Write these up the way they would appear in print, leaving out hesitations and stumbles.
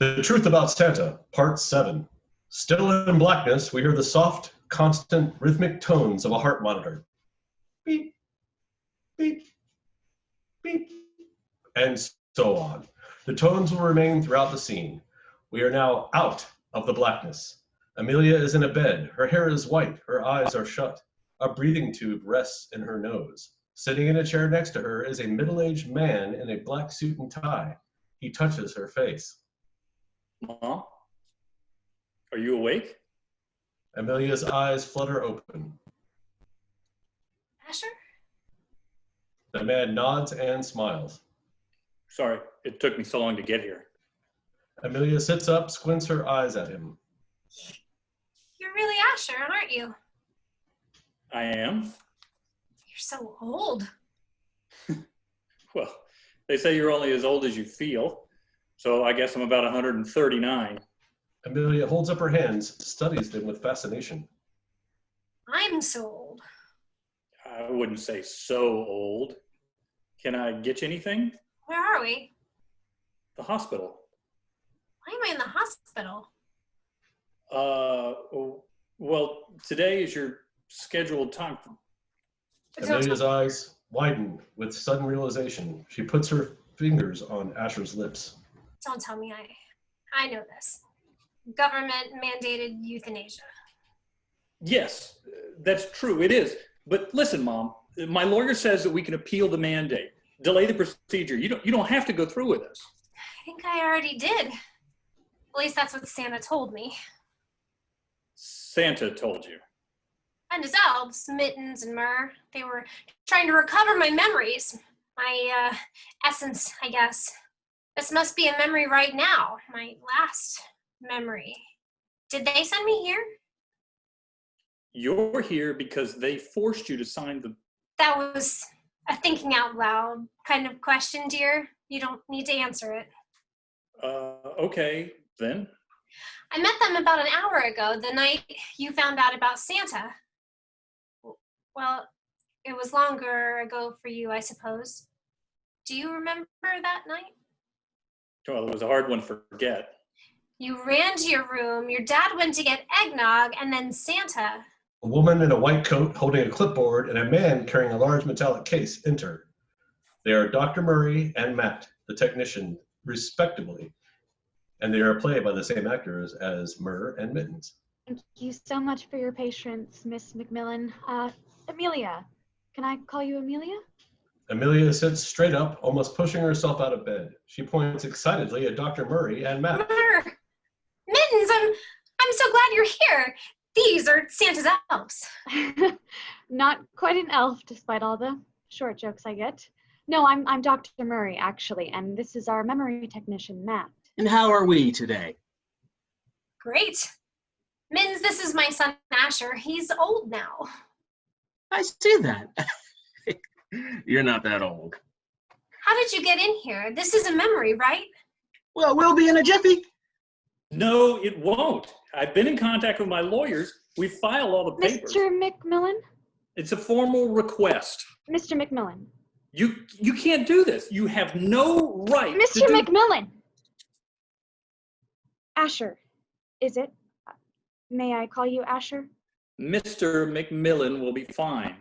The Truth About Santa, Part 7. Still in blackness, we hear the soft, constant, rhythmic tones of a heart monitor. Beep, beep, beep, and so on. The tones will remain throughout the scene. We are now out of the blackness. Emilia is in a bed. Her hair is white. Her eyes are shut. A breathing tube rests in her nose. Sitting in a chair next to her is a middle-aged man in a black suit and tie. He touches her face. Mom, are you awake? Emilia's eyes flutter open. Asher? The man nods and smiles. Sorry, it took me so long to get here. Emilia sits up, squints her eyes at him. You're really Asher, aren't you? I am? You're so old. Well, they say you're only as old as you feel, so I guess I'm about 139. Emilia holds up her hands, studies them with fascination. I'm so old. I wouldn't say so old. Can I get you anything? Where are we? The hospital. Why am I in the hospital? Well, today is your scheduled time. Emilia's eyes widen with sudden realization. She puts her fingers on Asher's lips. Don't tell me I know this. Government-mandated euthanasia. Yes, that's true, it is. But listen, Mom, my lawyer says that we can appeal the mandate, delay the procedure. You don't have to go through with this. I think I already did. At least that's what Santa told me. Santa told you. And his elves, Mittens and Myrrh, they were trying to recover my memories. My, essence, I guess. This must be a memory right now. My last memory. Did they send me here? You're here because they forced you to sign the... That was a thinking out loud kind of question, dear. You don't need to answer it. Okay, then. I met them about an hour ago, the night you found out about Santa. Well, it was longer ago for you, I suppose. Do you remember that night? Well, it was a hard one to forget. You ran to your room, your dad went to get eggnog, and then Santa. A woman in a white coat holding a clipboard and a man carrying a large metallic case enter. They are Dr. Murray and Matt, the technician, respectively, and they are played by the same actors as Myrrh and Mittens. Thank you so much for your patience, Miss McMillon. Emilia, can I call you Emilia? Emilia sits straight up, almost pushing herself out of bed. She points excitedly at Dr. Murray and Matt. Myrrh! Mittens, I'm so glad you're here. These are Santa's elves. Not quite an elf, despite all the short jokes I get. No, I'm Dr. Murray, actually, and this is our memory technician, Matt. And how are we today? Great. Mittens, this is my son, Asher. He's old now. I see that. You're not that old. How did you get in here? This is a memory, right? Well, we'll be in a jiffy. No, it won't. I've been in contact with my lawyers. We filed all the papers. Mr. McMillon? It's a formal request. Mr. McMillon. You can't do this. You have no right Mr. McMillon! Asher, is it? May I call you Asher? Mr. McMillon will be fine.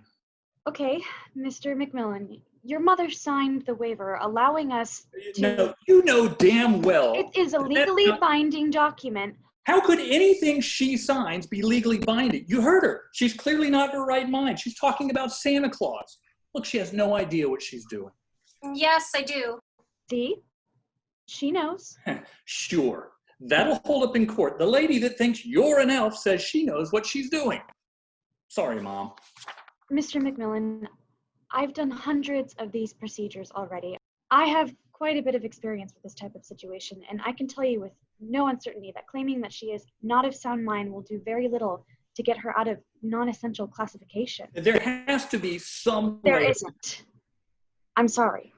Okay, Mr. McMillon, your mother signed the waiver allowing us to... No, you know damn well. It is a legally binding document. How could anything she signs be legally binding? You heard her. She's clearly not in her right mind. She's talking about Santa Claus. Look, she has no idea what she's doing. Yes, I do. See? She knows. Sure. That'll hold up in court. The lady that thinks you're an elf says she knows what she's doing. Sorry, Mom. Mr. McMillon, I've done hundreds of these procedures already. I have quite a bit of experience with this type of situation, and I can tell you with no uncertainty that claiming that she is not of sound mind will do very little to get her out of non-essential classification. There has to be some There way. isn't. I'm sorry.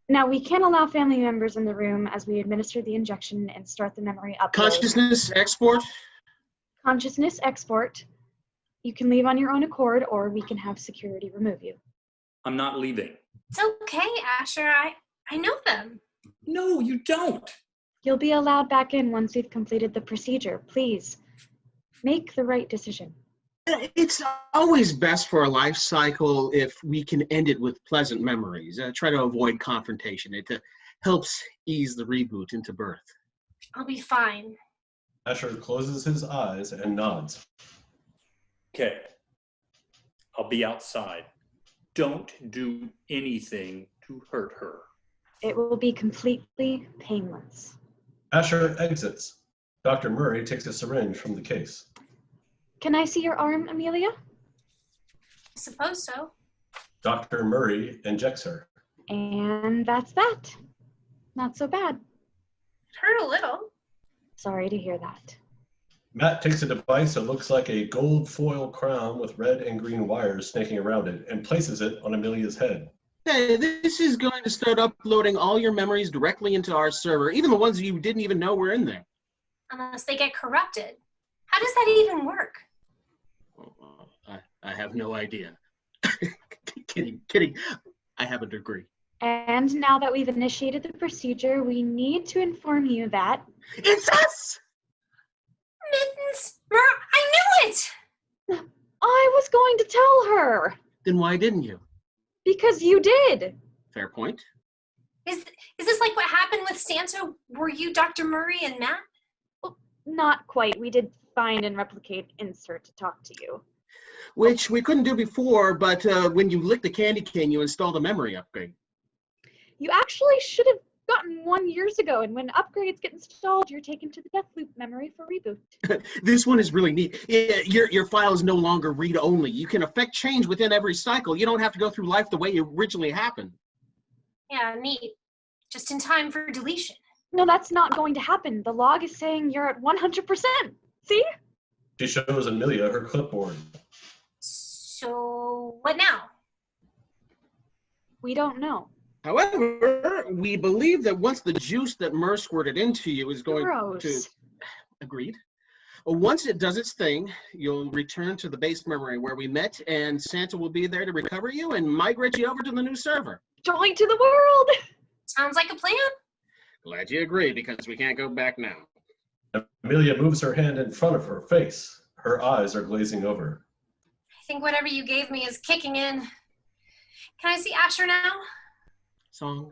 Now, we can't allow family members in the room as we administer the injection and start the memory upload. Consciousness export? Consciousness export. You can leave on your own accord, or we can have security remove you. I'm not leaving. It's okay, Asher. I know them. No, you don't. You'll be allowed back in once we've completed the procedure. Please, make the right decision. It's always best for a life cycle if we can end it with pleasant memories. Try to avoid confrontation. It helps ease the reboot into birth. I'll be fine. Asher closes his eyes and nods. Okay. I'll be outside. Don't do anything to hurt her. It will be completely painless. Asher exits. Dr. Murray takes a syringe from the case. Can I see your arm, Emilia? I suppose so. Dr. Murray injects her. And that's that. Not so bad. It hurt a little. Sorry to hear that. Matt takes a device that looks like a gold foil crown with red and green wires snaking around it and places it on Emilia's head. Hey, this is going to start uploading all your memories directly into our server, even the ones you didn't even know were in there. Unless they get corrupted. How does that even work? I have no idea. Kidding. I have a degree. And now that we've initiated the procedure, we need to inform you that... It's us! Mittens! Myrrh, I knew it! I was going to tell her! Then why didn't you? Because you did! Fair point. Is this like what happened with Santa? Were you Dr. Murray and Matt? Well, not quite. We did find and replicate insert to talk to you. Which we couldn't do before, but when you lick the candy cane, you install the memory upgrade. You actually should have gotten one years ago, and when upgrades get installed, you're taken to the Deathloop memory for reboot. This one is really neat. Your file is no longer read-only. You can affect change within every cycle. You don't have to go through life the way it originally happened. Yeah, neat. Just in time for deletion. No, that's not going to happen. The log is saying you're at 100%. See? She shows Emilia her clipboard. So, what now? We don't know. However, we believe that once the juice that Myrrh squirted into you is going Gross. to... Agreed. Once it does its thing, you'll return to the base memory where we met, and Santa will be there to recover you and migrate you over to the new server. Join to the world! Sounds like a plan. Glad you agree, because we can't go back now. Emilia moves her hand in front of her face. Her eyes are glazing over. I think whatever you gave me is kicking in. Can I see Asher now? Song.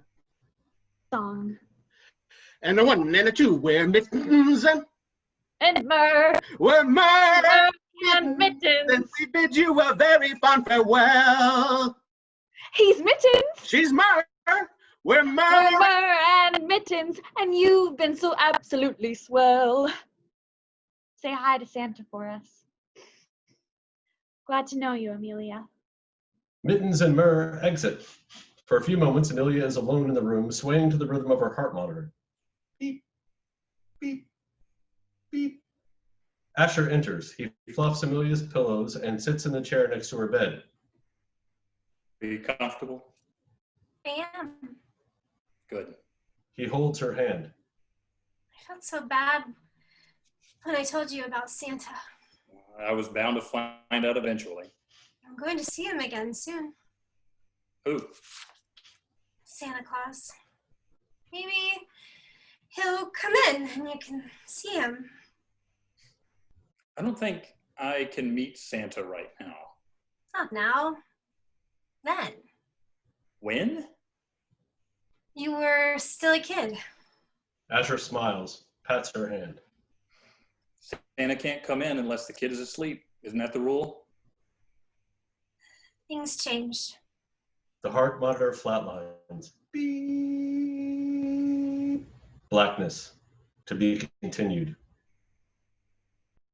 And a 1 and a 2, we're Mittens And Myrrh we're Myrrh and Mittens. and we bid you a very fond farewell. He's Mittens. She's Myrrh, we're We're Myrrh. Myrrh and Mittens, and you've been so absolutely swell. Say hi to Santa for us. Glad to know you, Emilia. Mittens and Myrrh exit. For a few moments, Emilia is alone in the room, swaying to the rhythm of her heart monitor. Beep, beep, beep. Asher enters. He fluffs Emilia's pillows and sits in the chair next to her bed. Are you comfortable? I am. Good. He holds her hand. I felt so bad when I told you about Santa. I was bound to find out eventually. I'm going to see him again soon. Who? Santa Claus. Maybe he'll come in and you can see him. I don't think I can meet Santa right now. Not now. Then. When? You were still a kid. Asher smiles, pats her hand. Santa can't come in unless the kid is asleep. Isn't that the rule? Things changed. The heart monitor flatlines. Beep. Blackness. To be continued.